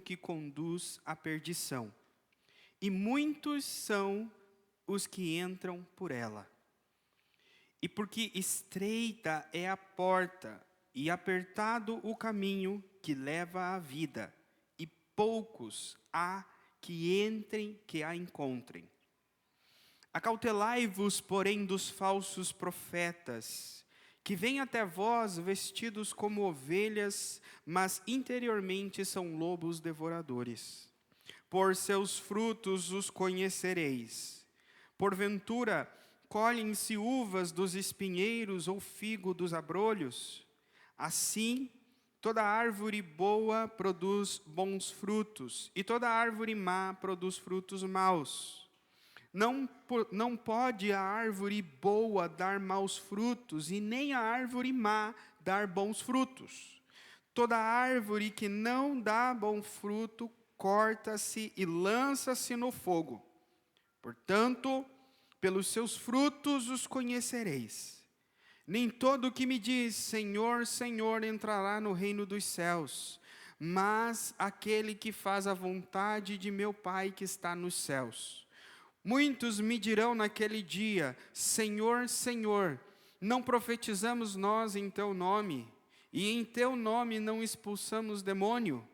que conduz à perdição, e muitos são os que entram por ela. E porque estreita é a porta, e apertado o caminho que leva à vida, e poucos há que a encontrem. Acautelai-vos, porém, dos falsos profetas, que vêm até vós vestidos como ovelhas, mas interiormente são lobos devoradores. Por seus frutos os conhecereis. Porventura, colhem-se uvas dos espinheiros ou figo dos abrolhos? Assim, toda árvore boa produz bons frutos, e toda árvore má produz frutos maus. Não pode a árvore boa dar maus frutos, e nem a árvore má dar bons frutos. Toda árvore que não dá bom fruto, corta-se e lança-se no fogo. Portanto, pelos seus frutos os conhecereis. Nem todo o que me diz, Senhor, Senhor, entrará no reino dos céus, mas aquele que faz a vontade de meu Pai que está nos céus. Muitos me dirão naquele dia, Senhor, Senhor, não profetizamos nós em teu nome, e em teu nome não expulsamos demônio,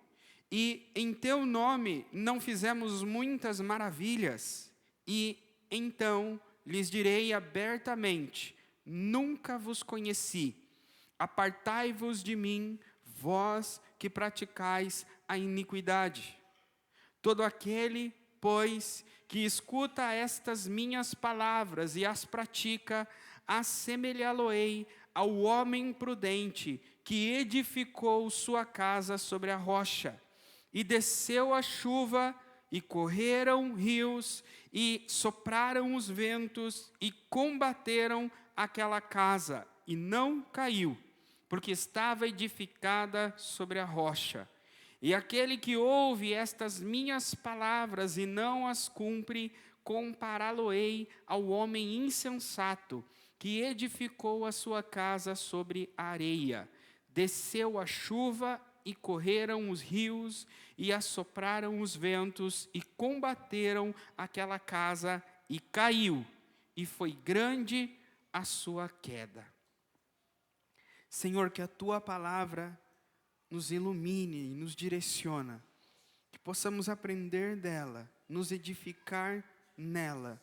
e em teu nome não fizemos muitas maravilhas? E então lhes direi abertamente, nunca vos conheci, apartai-vos de mim, vós que praticais a iniquidade. Todo aquele, pois, que escuta estas minhas palavras e as pratica, assemelhá-lo-ei ao homem prudente, que edificou sua casa sobre a rocha, e desceu a chuva, e correram rios, e sopraram os ventos, e combateram aquela casa, e não caiu, porque estava edificada sobre a rocha. E aquele que ouve estas minhas palavras e não as cumpre, compará-lo-ei ao homem insensato, que edificou a sua casa sobre a areia. Desceu a chuva, e correram os rios, e assopraram os ventos, e combateram aquela casa, e caiu, e foi grande a sua queda. Senhor, que a tua palavra nos ilumine e nos direciona, que possamos aprender dela, nos edificar nela,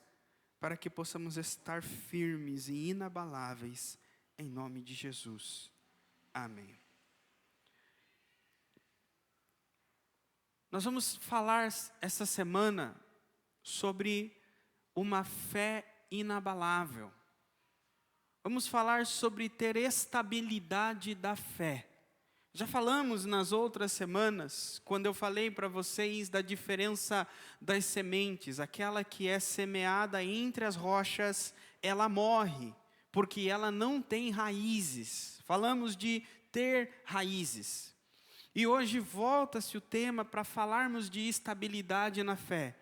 para que possamos estar firmes e inabaláveis, em nome de Jesus. Amém. Nós vamos falar essa semana sobre uma fé inabalável. Vamos falar sobre ter estabilidade da fé. Já falamos nas outras semanas, quando eu falei para vocês da diferença das sementes. Aquela que é semeada entre as rochas, ela morre, porque ela não tem raízes. Falamos de ter raízes. E hoje volta-se o tema para falarmos de estabilidade na fé.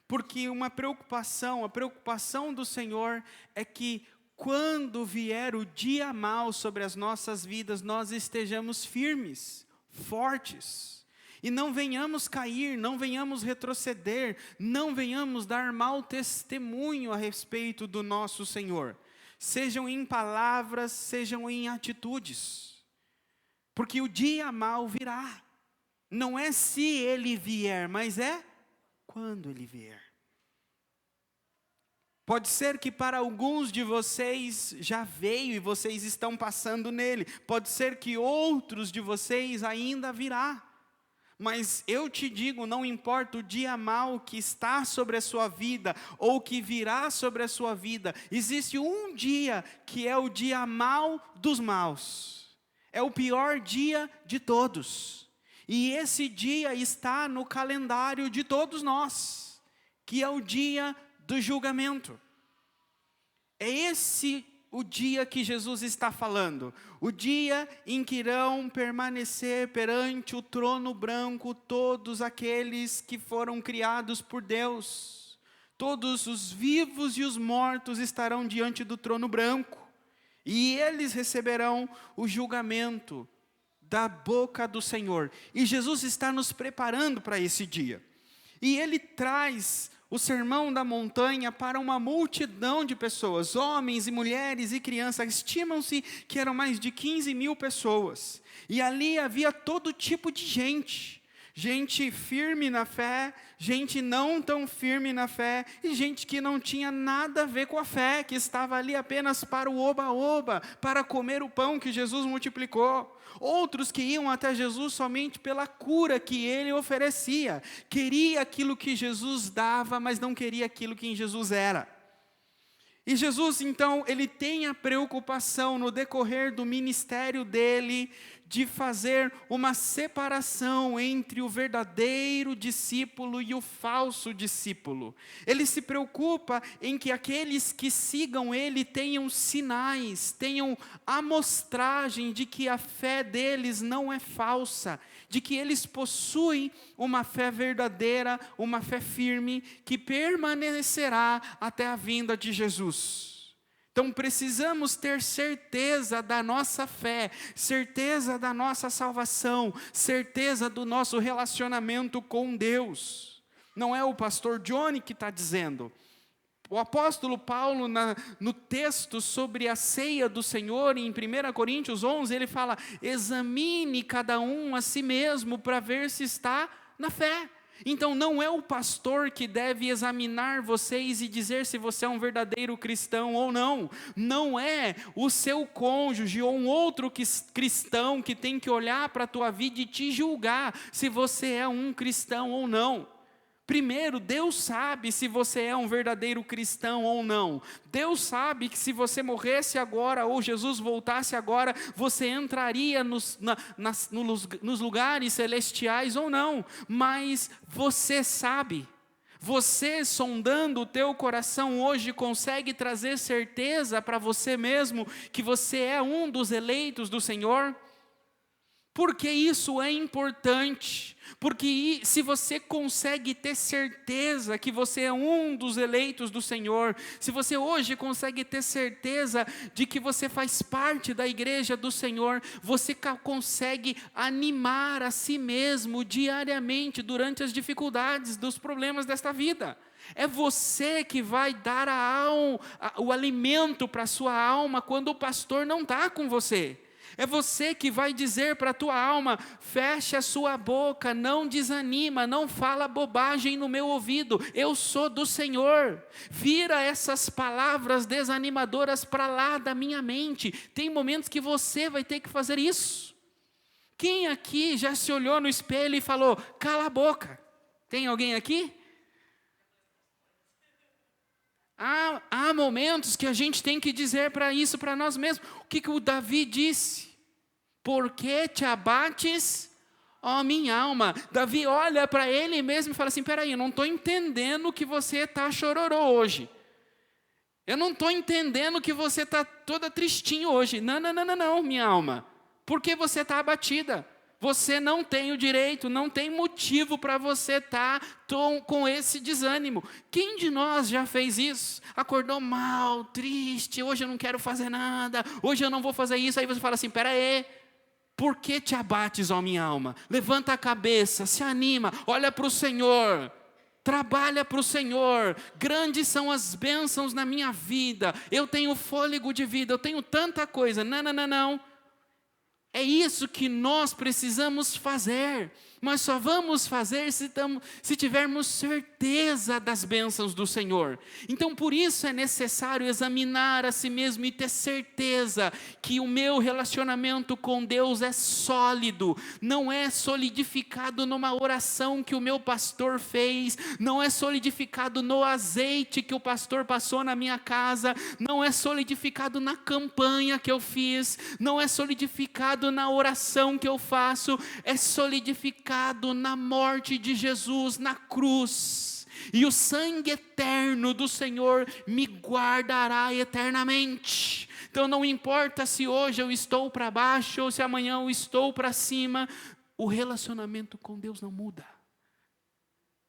Porque a preocupação do Senhor é que quando vier o dia mau sobre as nossas vidas, nós estejamos firmes, fortes. E não venhamos cair, não venhamos retroceder, não venhamos dar mau testemunho a respeito do nosso Senhor. Sejam em palavras, sejam em atitudes. Porque o dia mau virá. Não é se ele vier, mas é quando ele vier. Pode ser que para alguns de vocês já veio e vocês estão passando nele. Pode ser que outros de vocês ainda virá. Mas eu te digo, não importa o dia mau que está sobre a sua vida ou que virá sobre a sua vida, existe um dia que é o dia mau dos maus. É o pior dia de todos. E esse dia está no calendário de todos nós, que é o dia do julgamento. É esse o dia que Jesus está falando. O dia em que irão permanecer perante o trono branco todos aqueles que foram criados por Deus. Todos os vivos e os mortos estarão diante do trono branco. E eles receberão o julgamento da boca do Senhor. E Jesus está nos preparando para esse dia. E Ele traz o sermão da montanha para uma multidão de pessoas, homens e mulheres e crianças. Estimam-se que eram mais de 15 mil pessoas. E ali havia todo tipo de gente. Gente firme na fé, gente não tão firme na fé, e gente que não tinha nada a ver com a fé, que estava ali apenas para o oba-oba, para comer o pão que Jesus multiplicou. Outros que iam até Jesus somente pela cura que Ele oferecia, queria aquilo que Jesus dava, mas não queria aquilo que em Jesus era. E Jesus, então, Ele tem a preocupação no decorrer do ministério dEle, de fazer uma separação entre o verdadeiro discípulo e o falso discípulo. Ele se preocupa em que aqueles que sigam Ele tenham sinais, tenham amostragem de que a fé deles não é falsa, de que eles possuem uma fé verdadeira, uma fé firme, que permanecerá até a vinda de Jesus. Então precisamos ter certeza da nossa fé, certeza da nossa salvação, certeza do nosso relacionamento com Deus. Não é o pastor Johnny que está dizendo. O apóstolo Paulo, no texto sobre a ceia do Senhor, em 1 Coríntios 11, ele fala: examine cada um a si mesmo para ver se está na fé. Então não é o pastor que deve examinar vocês e dizer se você é um verdadeiro cristão ou não. Não é o seu cônjuge ou um outro cristão que tem que olhar para a tua vida e te julgar se você é um cristão ou não. Primeiro, Deus sabe se você é um verdadeiro cristão ou não. Deus sabe que se você morresse agora, ou Jesus voltasse agora, você entraria nos lugares celestiais ou não. Mas você sabe. Você, sondando o teu coração hoje, consegue trazer certeza para você mesmo que você é um dos eleitos do Senhor? Porque isso é importante, porque se você consegue ter certeza que você é um dos eleitos do Senhor, se você hoje consegue ter certeza de que você faz parte da igreja do Senhor, você consegue animar a si mesmo diariamente durante as dificuldades, dos problemas desta vida. É você que vai dar o alimento para a sua alma quando o pastor não está com você. É você que vai dizer para a tua alma: fecha a sua boca, não desanima, não fala bobagem no meu ouvido, eu sou do Senhor. Vira essas palavras desanimadoras para lá da minha mente. Tem momentos que você vai ter que fazer isso. Quem aqui já se olhou no espelho e falou: cala a boca? Tem alguém aqui? Há momentos que a gente tem que dizer para isso para nós mesmos. O que o Davi disse? Por que te abates, ó minha alma? Davi olha para ele mesmo e fala assim: peraí, eu não estou entendendo que você está chororô hoje. Eu não estou entendendo que você está toda tristinho hoje. Não, minha alma. Por que você está abatida? Você não tem o direito, não tem motivo para você estar com esse desânimo. Quem de nós já fez isso? Acordou mal, triste, hoje eu não quero fazer nada, hoje eu não vou fazer isso. Aí você fala assim: pera aí, por que te abates, ó minha alma? Levanta a cabeça, se anima, olha para o Senhor. Trabalha para o Senhor, grandes são as bênçãos na minha vida, eu tenho fôlego de vida, eu tenho tanta coisa. Não. É isso que nós precisamos fazer, mas só vamos fazer se tivermos certeza das bênçãos do Senhor. Então por isso é necessário examinar a si mesmo e ter certeza que o meu relacionamento com Deus é sólido, não é solidificado numa oração que o meu pastor fez, não é solidificado no azeite que o pastor passou na minha casa, não é solidificado na campanha que eu fiz, não é solidificado na oração que eu faço, é solidificado na morte de Jesus na cruz. E o sangue eterno do Senhor me guardará eternamente. Então não importa se hoje eu estou para baixo ou se amanhã eu estou para cima, o relacionamento com Deus não muda.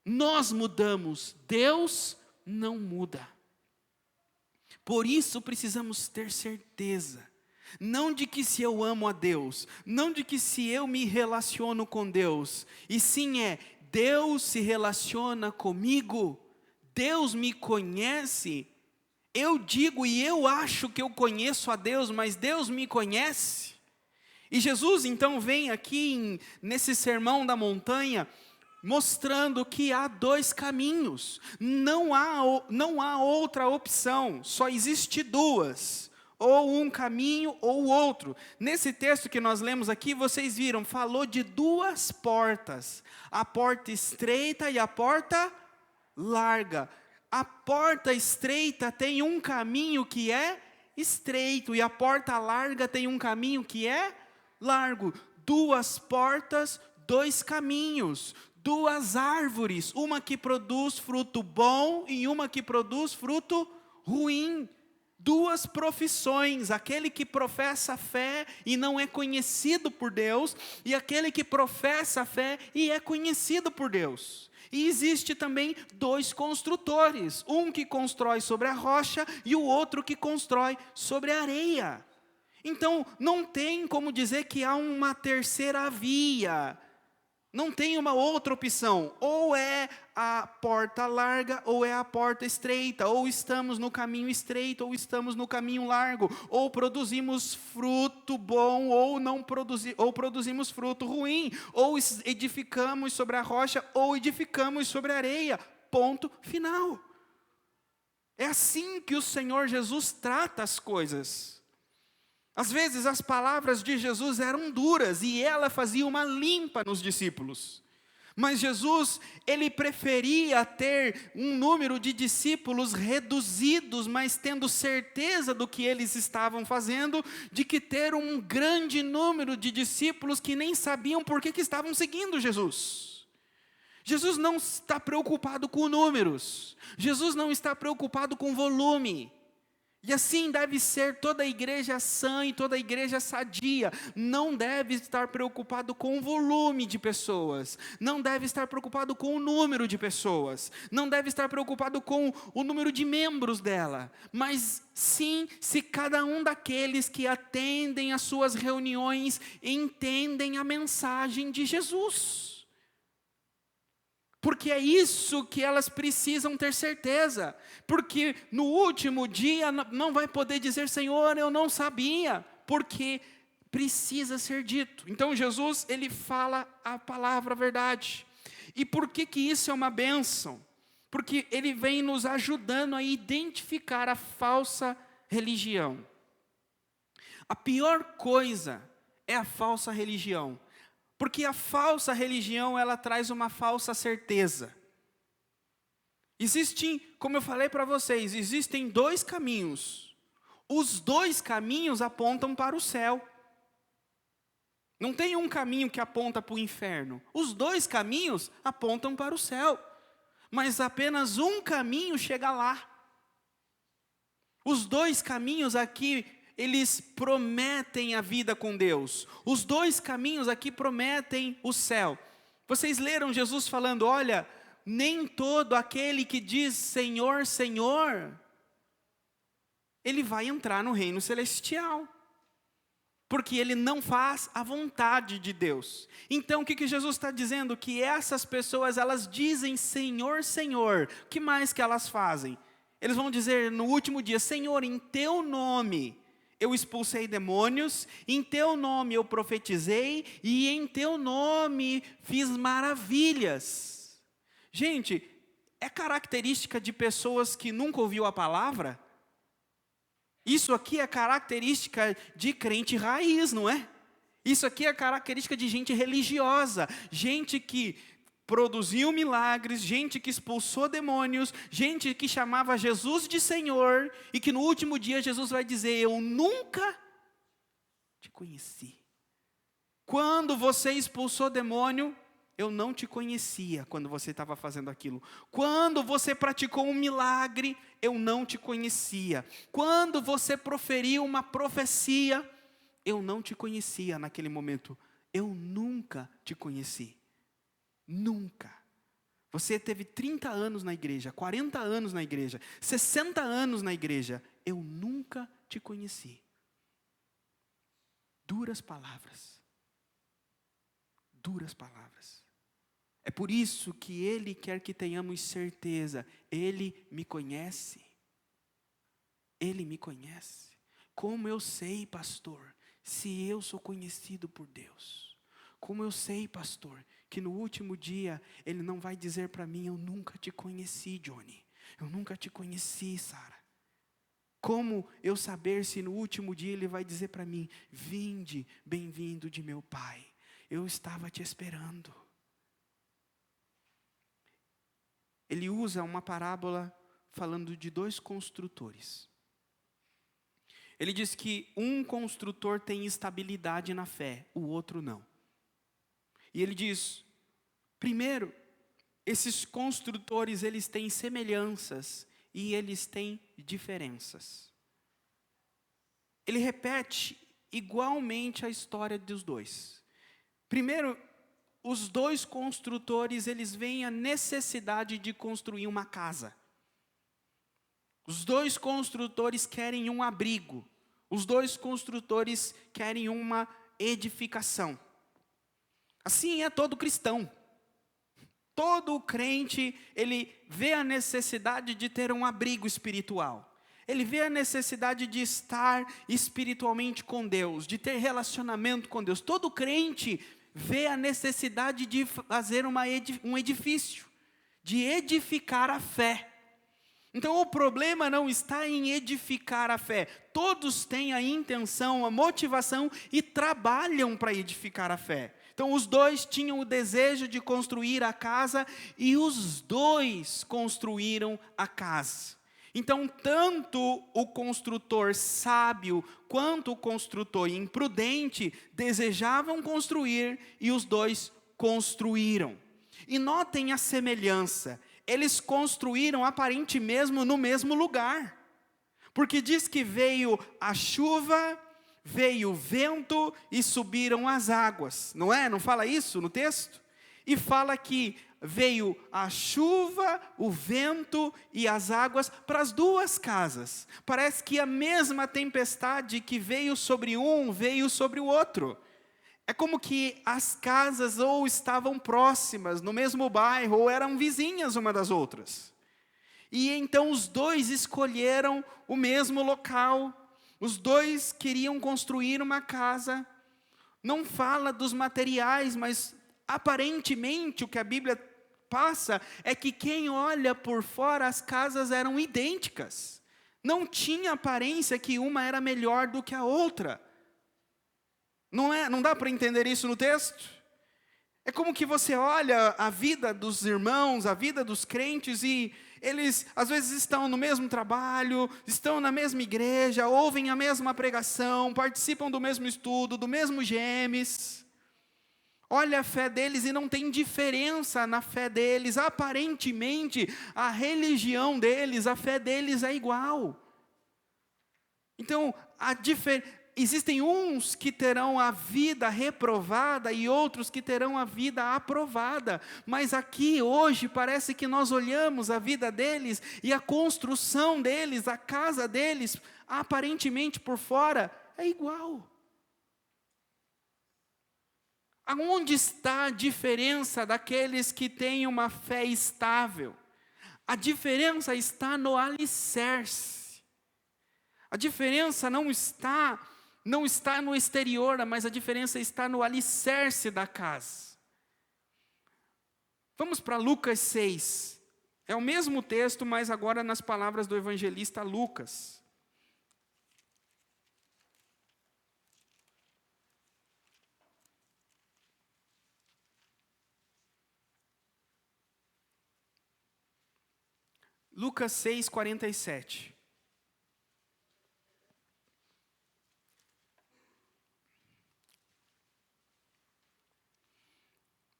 Nós mudamos, Deus não muda. Por isso precisamos ter certeza Não de que se eu amo a Deus, não de que se eu me relaciono com Deus, e sim Deus se relaciona comigo, Deus me conhece. Eu digo e eu acho que eu conheço a Deus, mas Deus me conhece. E Jesus então vem aqui nesse sermão da montanha, mostrando que há dois caminhos, não há outra opção, só existe duas, ou um caminho ou o outro. Nesse texto que nós lemos aqui, vocês viram, falou de duas portas, a porta estreita e a porta larga. A porta estreita tem um caminho que é estreito, e a porta larga tem um caminho que é largo. Duas portas, dois caminhos, duas árvores, uma que produz fruto bom e uma que produz fruto ruim. Duas profissões, aquele que professa a fé e não é conhecido por Deus, e aquele que professa a fé e é conhecido por Deus. E existe também dois construtores, um que constrói sobre a rocha e o outro que constrói sobre a areia. Então, não tem como dizer que há uma terceira via, não tem uma outra opção, ou é a porta larga, ou é a porta estreita, ou estamos no caminho estreito, ou estamos no caminho largo, ou produzimos fruto bom, ou produzimos fruto ruim, ou edificamos sobre a rocha, ou edificamos sobre a areia, ponto final. É assim que o Senhor Jesus trata as coisas. Às vezes as palavras de Jesus eram duras e ela fazia uma limpa nos discípulos. Mas Jesus, ele preferia ter um número de discípulos reduzidos, mas tendo certeza do que eles estavam fazendo, de que ter um grande número de discípulos que nem sabiam por que estavam seguindo Jesus. Jesus não está preocupado com números. Jesus não está preocupado com volume. E assim deve ser toda a igreja sã e toda a igreja sadia. Não deve estar preocupado com o volume de pessoas. Não deve estar preocupado com o número de pessoas. Não deve estar preocupado com o número de membros dela. Mas sim, se cada um daqueles que atendem às suas reuniões entendem a mensagem de Jesus. Porque é isso que elas precisam ter certeza. Porque no último dia não vai poder dizer, Senhor, eu não sabia. Porque precisa ser dito. Então Jesus, ele fala a palavra verdade. E por que isso é uma bênção? Porque ele vem nos ajudando a identificar a falsa religião. A pior coisa é a falsa religião. Porque a falsa religião, ela traz uma falsa certeza. Existem, como eu falei para vocês, existem dois caminhos. Os dois caminhos apontam para o céu. Não tem um caminho que aponta para o inferno. Os dois caminhos apontam para o céu. Mas apenas um caminho chega lá. Os dois caminhos aqui, eles prometem a vida com Deus. Os dois caminhos aqui prometem o céu. Vocês leram Jesus falando, olha, nem todo aquele que diz Senhor, Senhor, ele vai entrar no reino celestial. Porque ele não faz a vontade de Deus. Então o que Jesus está dizendo? Que essas pessoas, elas dizem Senhor, Senhor. O que mais que elas fazem? Eles vão dizer no último dia, Senhor, em teu nome eu expulsei demônios, em teu nome eu profetizei, e em teu nome fiz maravilhas. Gente, é característica de pessoas que nunca ouviu a palavra? Isso aqui é característica de crente raiz, não é? Isso aqui é característica de gente religiosa, gente que produziu milagres, gente que expulsou demônios, gente que chamava Jesus de Senhor, e que no último dia Jesus vai dizer, eu nunca te conheci. Quando você expulsou demônio, eu não te conhecia quando você estava fazendo aquilo. Quando você praticou um milagre, eu não te conhecia. Quando você proferiu uma profecia, eu não te conhecia naquele momento. Eu nunca te conheci. Nunca. Você teve 30 anos na igreja, 40 anos na igreja, 60 anos na igreja. Eu nunca te conheci. Duras palavras. Duras palavras. É por isso que Ele quer que tenhamos certeza. Ele me conhece. Ele me conhece. Como eu sei, pastor, se eu sou conhecido por Deus? Como eu sei, pastor, que no último dia Ele não vai dizer para mim: eu nunca te conheci, Johnny. Eu nunca te conheci, Sara. Como eu saber se no último dia Ele vai dizer para mim: vinde, bem-vindo de meu Pai. Eu estava te esperando. Ele usa uma parábola falando de 2 construtores. Ele diz que um construtor tem estabilidade na fé, o outro não. E ele diz, primeiro, esses construtores, eles têm semelhanças e eles têm diferenças. Ele repete igualmente a história dos dois. Primeiro, os 2 construtores, eles veem a necessidade de construir uma casa. Os 2 construtores querem um abrigo. Os 2 construtores querem uma edificação. Assim é todo cristão. Todo crente, ele vê a necessidade de ter um abrigo espiritual. Ele vê a necessidade de estar espiritualmente com Deus, de ter relacionamento com Deus. Todo crente vê a necessidade de fazer um edifício, de edificar a fé. Então o problema não está em edificar a fé. Todos têm a intenção, a motivação e trabalham para edificar a fé. Então os 2 tinham o desejo de construir a casa e os 2 construíram a casa. Então tanto o construtor sábio quanto o construtor imprudente desejavam construir e os 2 construíram. E notem a semelhança. Eles construíram aparentemente mesmo no mesmo lugar. Porque diz que veio a chuva, veio o vento e subiram as águas. Não é? Não fala isso no texto? E fala que veio a chuva, o vento e as águas para as 2 casas. Parece que a mesma tempestade que veio sobre um, veio sobre o outro. É como que as casas ou estavam próximas, no mesmo bairro, ou eram vizinhas uma das outras. E então os 2 escolheram o mesmo local. Os 2 queriam construir uma casa. Não fala dos materiais, mas aparentemente o que a Bíblia passa é que quem olha por fora, as casas eram idênticas. Não tinha aparência que uma era melhor do que a outra. Não dá para entender isso no texto? É como que você olha a vida dos irmãos, a vida dos crentes e eles às vezes estão no mesmo trabalho, estão na mesma igreja, ouvem a mesma pregação, participam do mesmo estudo, do mesmo GEMES. Olha a fé deles e não tem diferença na fé deles. Aparentemente, a religião deles, a fé deles é igual. Então, existem uns que terão a vida reprovada e outros que terão a vida aprovada. Mas aqui, hoje, parece que nós olhamos a vida deles e a construção deles, a casa deles, aparentemente por fora, é igual. Aonde está a diferença daqueles que têm uma fé estável? A diferença está no alicerce. A diferença não está no exterior, mas a diferença está no alicerce da casa. Vamos para Lucas 6. É o mesmo texto, mas agora nas palavras do evangelista Lucas. Lucas 6, 47.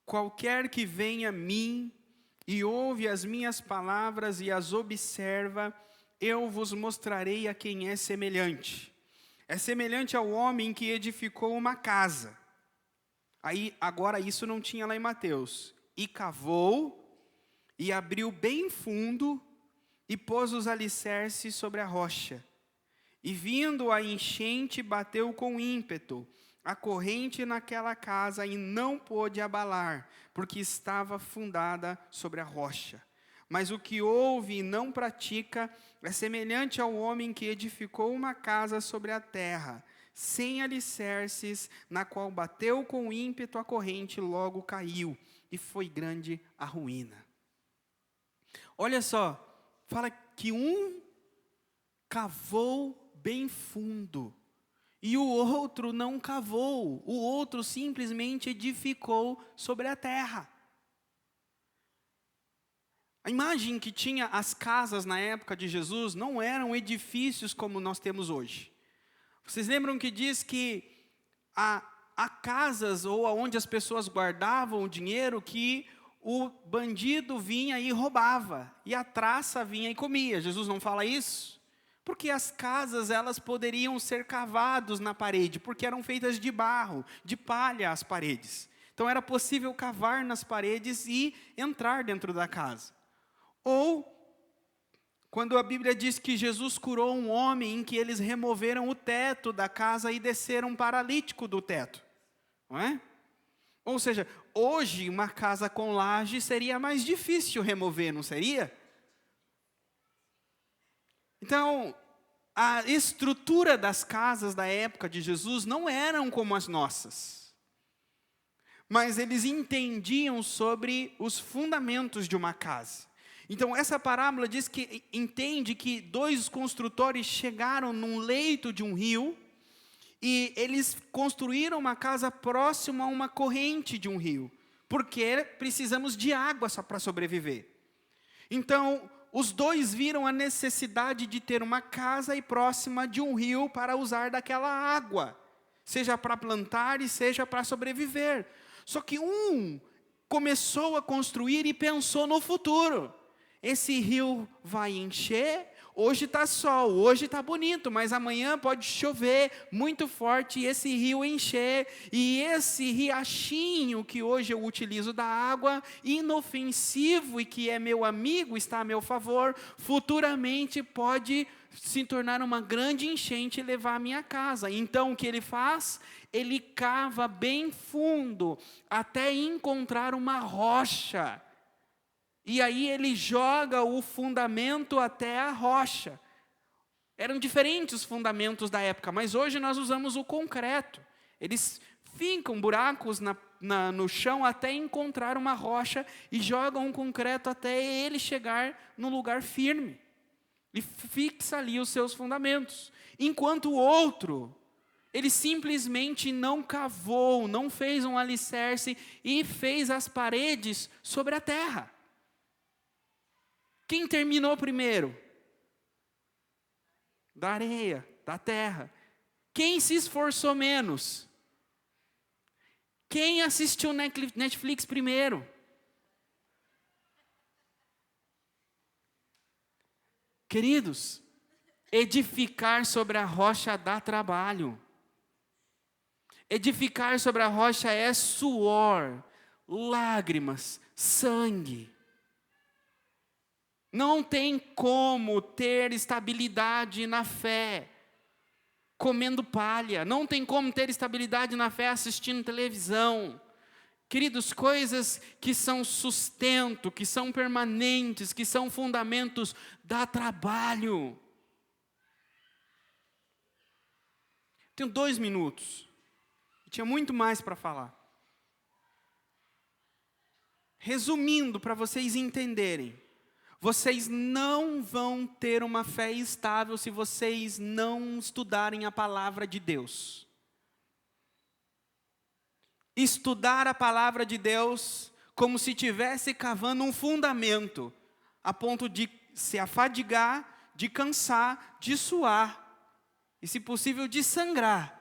Qualquer que venha a mim e ouve as minhas palavras e as observa, eu vos mostrarei a quem é semelhante. É semelhante ao homem que edificou uma casa. Aí, agora isso não tinha lá em Mateus. E cavou, e abriu bem fundo, e pôs os alicerces sobre a rocha. E vindo a enchente, bateu com ímpeto, a corrente naquela casa e não pôde abalar, porque estava fundada sobre a rocha. Mas o que ouve e não pratica é semelhante ao homem que edificou uma casa sobre a terra, sem alicerces, na qual bateu com ímpeto a corrente, logo caiu, e foi grande a ruína. Olha só, fala que um cavou bem fundo, e o outro não cavou, o outro simplesmente edificou sobre a terra. A imagem que tinha as casas na época de Jesus não eram edifícios como nós temos hoje. Vocês lembram que diz que há casas ou onde as pessoas guardavam o dinheiro que o bandido vinha e roubava, e a traça vinha e comia. Jesus não fala isso? Porque as casas, elas poderiam ser cavadas na parede, porque eram feitas de barro, de palha as paredes. Então era possível cavar nas paredes e entrar dentro da casa. Ou, quando a Bíblia diz que Jesus curou um homem em que eles removeram o teto da casa e desceram um paralítico do teto. Não é? Ou seja, hoje uma casa com laje seria mais difícil remover, não seria? Então, a estrutura das casas da época de Jesus não eram como as nossas. Mas eles entendiam sobre os fundamentos de uma casa. Então, essa parábola diz que entende que dois construtores chegaram num leito de um rio e eles construíram uma casa próxima a uma corrente de um rio, porque precisamos de água só para sobreviver. Então, os dois viram a necessidade de ter uma casa próxima de um rio para usar daquela água, seja para plantar e seja para sobreviver. Só que um começou a construir e pensou no futuro. Esse rio vai encher, hoje está sol, hoje está bonito, mas amanhã pode chover muito forte e esse rio encher. E esse riachinho que hoje eu utilizo da água, inofensivo e que é meu amigo, está a meu favor, futuramente pode se tornar uma grande enchente e levar a minha casa. Então o que ele faz? Ele cava bem fundo até encontrar uma rocha. E aí ele joga o fundamento até a rocha. Eram diferentes os fundamentos da época, mas hoje nós usamos o concreto. Eles fincam buracos no chão até encontrar uma rocha e jogam o concreto até ele chegar no lugar firme. E fixa ali os seus fundamentos. Enquanto o outro, ele simplesmente não cavou, não fez um alicerce e fez as paredes sobre a terra. Quem terminou primeiro? Da areia, da terra. Quem se esforçou menos? Quem assistiu Netflix primeiro? Queridos, edificar sobre a rocha dá trabalho. Edificar sobre a rocha é suor, lágrimas, sangue. Não tem como ter estabilidade na fé comendo palha. Não tem como ter estabilidade na fé assistindo televisão. Queridos, coisas que são sustento, que são permanentes, que são fundamentos, dá trabalho. Tenho 2 minutos. Tinha muito mais para falar. Resumindo, para vocês entenderem. Vocês não vão ter uma fé estável se vocês não estudarem a palavra de Deus. Estudar a palavra de Deus como se estivesse cavando um fundamento, a ponto de se afadigar, de cansar, de suar, e se possível de sangrar.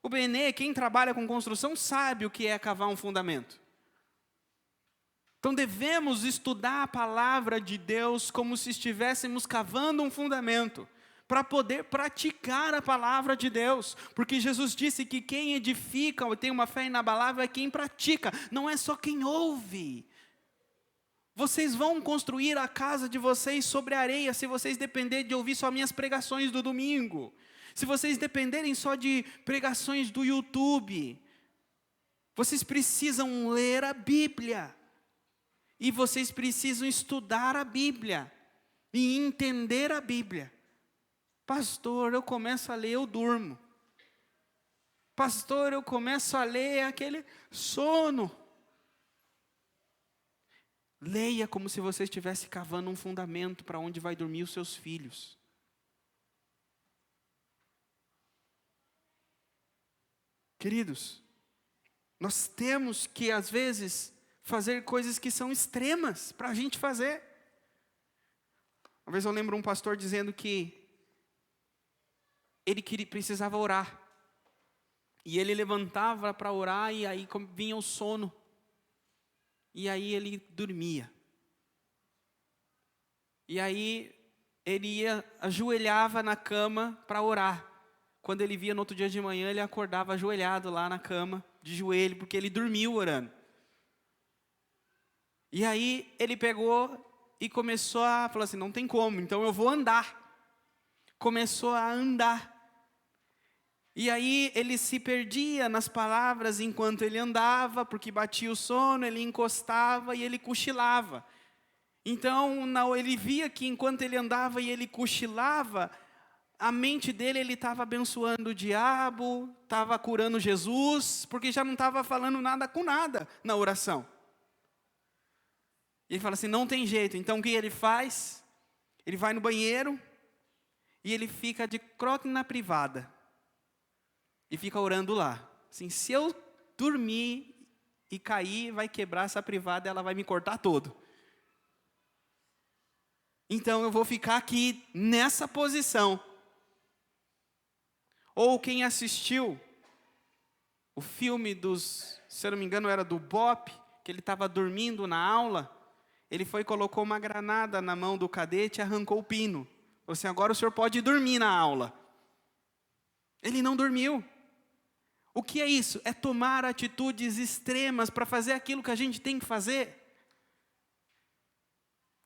O Benê, quem trabalha com construção, sabe o que é cavar um fundamento. Então devemos estudar a palavra de Deus como se estivéssemos cavando um fundamento, para poder praticar a palavra de Deus, porque Jesus disse que quem edifica ou tem uma fé inabalável é quem pratica, não é só quem ouve. Vocês vão construir a casa de vocês sobre areia, se vocês dependerem de ouvir só minhas pregações do domingo. Se vocês dependerem só de pregações do YouTube, vocês precisam ler a Bíblia. E vocês precisam estudar a Bíblia. E entender a Bíblia. Pastor, eu começo a ler, eu durmo. Pastor, eu começo a ler, aquele sono. Leia como se você estivesse cavando um fundamento para onde vai dormir os seus filhos. Queridos, nós temos que, às vezes, fazer coisas que são extremas para a gente fazer. Uma vez eu lembro um pastor dizendo que ele precisava orar. E ele levantava para orar e aí vinha o sono. E aí ele dormia. E aí ele ajoelhava na cama para orar. Quando ele via no outro dia de manhã, ele acordava ajoelhado lá na cama, de joelho, porque ele dormiu orando. E aí ele pegou e começou a falar assim, não tem como, então eu vou andar. Começou a andar. E aí ele se perdia nas palavras enquanto ele andava, porque batia o sono, ele encostava e ele cochilava. Então ele via que enquanto ele andava e ele cochilava, a mente dele, ele estava abençoando o diabo, estava curando Jesus, porque já não estava falando nada com nada na oração. E ele fala assim, não tem jeito. Então o que ele faz? Ele vai no banheiro e ele fica de croque na privada. E fica orando lá. Assim, se eu dormir e cair, vai quebrar essa privada, ela vai me cortar todo. Então eu vou ficar aqui nessa posição. Ou quem assistiu o filme se eu não me engano era do Bop, que ele estava dormindo na aula, ele foi e colocou uma granada na mão do cadete e arrancou o pino. Falou assim, agora o senhor pode dormir na aula. Ele não dormiu. O que é isso? É tomar atitudes extremas para fazer aquilo que a gente tem que fazer.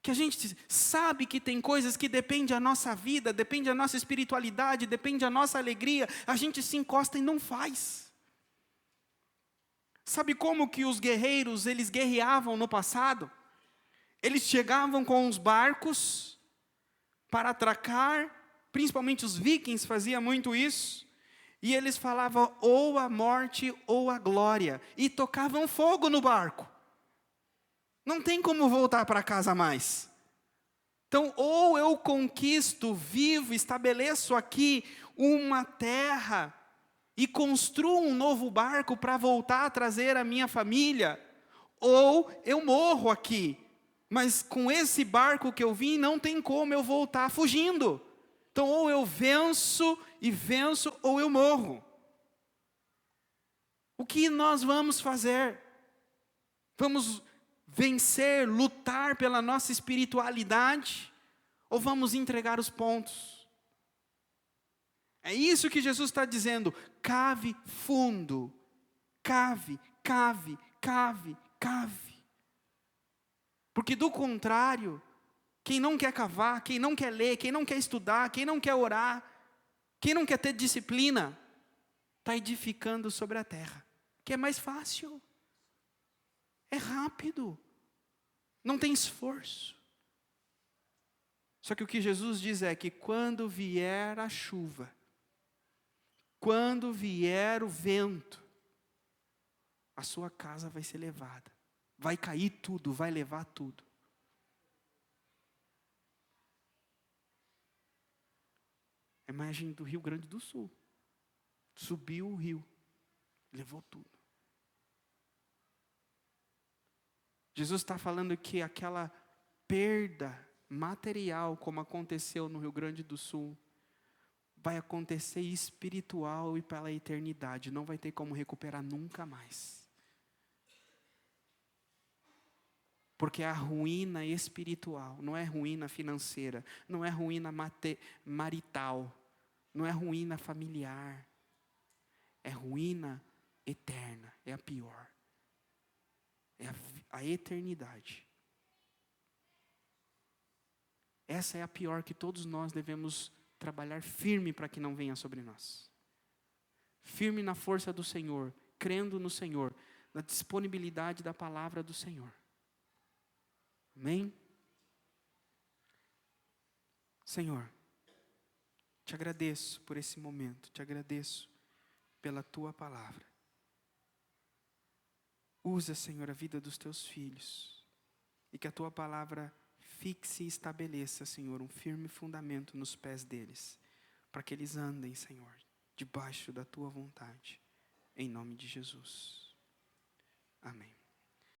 Que a gente sabe que tem coisas que dependem da nossa vida, depende da nossa espiritualidade, depende da nossa alegria, a gente se encosta e não faz. Sabe como que os guerreiros, eles guerreavam no passado? Eles chegavam com os barcos para atracar, principalmente os vikings faziam muito isso, e eles falavam ou a morte ou a glória, e tocavam fogo no barco. Não tem como voltar para casa mais. Então, ou eu conquisto, vivo, estabeleço aqui uma terra e construo um novo barco para voltar a trazer a minha família, ou eu morro aqui. Mas com esse barco que eu vim, não tem como eu voltar fugindo. Então, ou eu venço, ou eu morro. O que nós vamos fazer? Vamos vencer, lutar pela nossa espiritualidade, ou vamos entregar os pontos? É isso que Jesus está dizendo, cave fundo, cave, cave, cave, cave. Porque do contrário, quem não quer cavar, quem não quer ler, quem não quer estudar, quem não quer orar, quem não quer ter disciplina, está edificando sobre a terra, que é mais fácil, é rápido. Não tem esforço. Só que o que Jesus diz é que quando vier a chuva, quando vier o vento, a sua casa vai ser levada. Vai cair tudo, vai levar tudo. A imagem do Rio Grande do Sul. Subiu o rio, levou tudo. Jesus está falando que aquela perda material, como aconteceu no Rio Grande do Sul, vai acontecer espiritual e pela eternidade. Não vai ter como recuperar nunca mais. Porque a ruína espiritual não é ruína financeira, não é ruína marital, não é ruína familiar. É ruína eterna, é a pior. É a eternidade. Essa é a pior que todos nós devemos trabalhar firme para que não venha sobre nós. Firme na força do Senhor, crendo no Senhor, na disponibilidade da palavra do Senhor. Amém? Senhor, te agradeço por esse momento, te agradeço pela tua palavra. Usa, Senhor, a vida dos teus filhos e que a tua palavra fixe e estabeleça, Senhor, um firme fundamento nos pés deles, para que eles andem, Senhor, debaixo da tua vontade, em nome de Jesus. Amém.